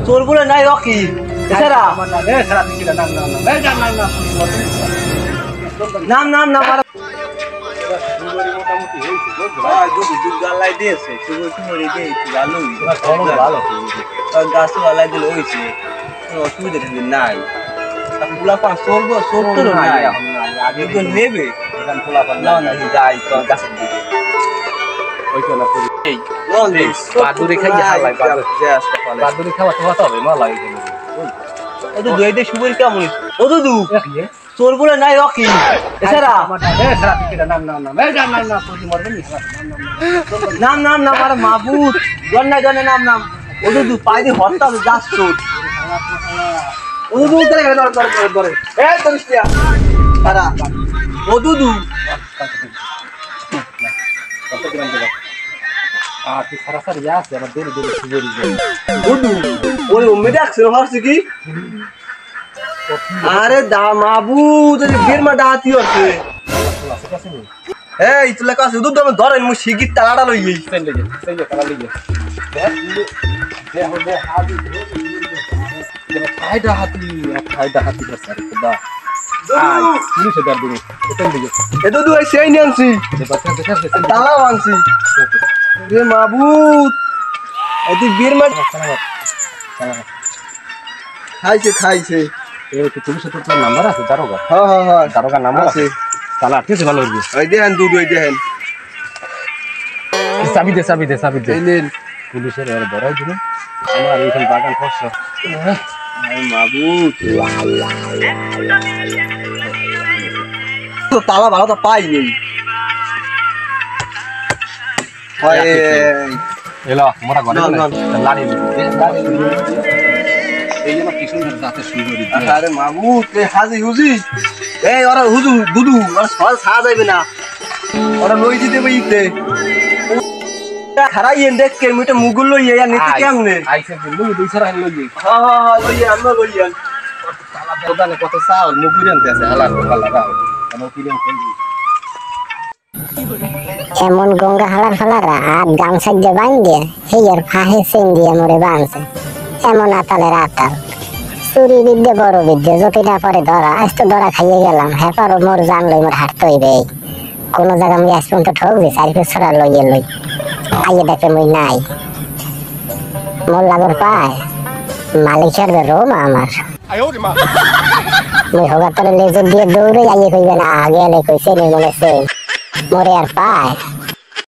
চোর বলে নাই রকি নাম নাম নাম গাছওয়ালাই দিলে হয়েছে অসুবিধা নাই চলবো চোর তো নাই আগে তো নেবে যাই তোর গাছের দিকে চোর বলে নাই রকি নাম নাম নাম আর মাহবুব জন্নাই জন্নাই নাম নাম ও দুদু পাই দিয়ে হত্যা যাস চোর ও দুদু ধরে ও দুদু আরে দা মাবু গেরমা ডাহাতি আছে এই তুলে কাছে দুধ আমি ধরেন মু শিগির তালাটা লই গই ফায়দা হাতি করছারে খোদা পুলিশ দার দিন এ দুধ এই সেই নিয়ানছি তালা আনছি রে মাবুত এদি গেরমা খাইছে এই তো পুলিশ তো নাম্বার আছে দারোগা হ্যাঁ দারোগা নাম্বার আছে তালা আটকেছে ভালো হইবে ওই দেখেন দুধ ওই দেখেন চাবি দে নেন পুলিশের এর ধরাই দিন আমার এইখান বাগান ফসল মাবুত তো তালা ভালো তো পাই নেই এলো মোরা ঘরে লাড়ি এই জন্য কি সুন্দর দাঁতে শুরু করি আরে মাবুত এ হাজি হুজি এই ওরা হুজু দুদু আর সল ছা যাবে না ওরা লই দিতে বইতে খারাই এন দেখ কে মিটে মুগুল লই ইয়া নিতে কেমনে আইছে লই দুই সারা লই হ্যাঁ লই আমরা লই আন তালা দোকানে কত চাল মুগুল আনতে আছে হালা রাও আমরা কিলেন কোন এমন গঙ্গা হালার ফালারা আর গামছা দিয়ে বাঁধে হেয়ার ফাহে সেন দিয়ে মরে বাঁধছে এমন আতালের আতাল চুরি বিদ্যে বড় বিদ্যে যদি না পরে ধরা আজ তো ধরা খাইয়ে গেলাম হ্যাঁ পারো মোর জানলই মোর হাঁটতে হইবে কোনো জায়গা আমি আজ পর্যন্ত ঠকবে চারিপে ছড়া লইয়ে লই আইয়ে দেখে মই নাই মোর লাগর পায় মালিকের রোম আমার মই হোগাতরে লেজর দিয়ে দৌড়ে আইয়ে কইবে না আগে এলে কইছে নি মনে সে মোরে আর পায়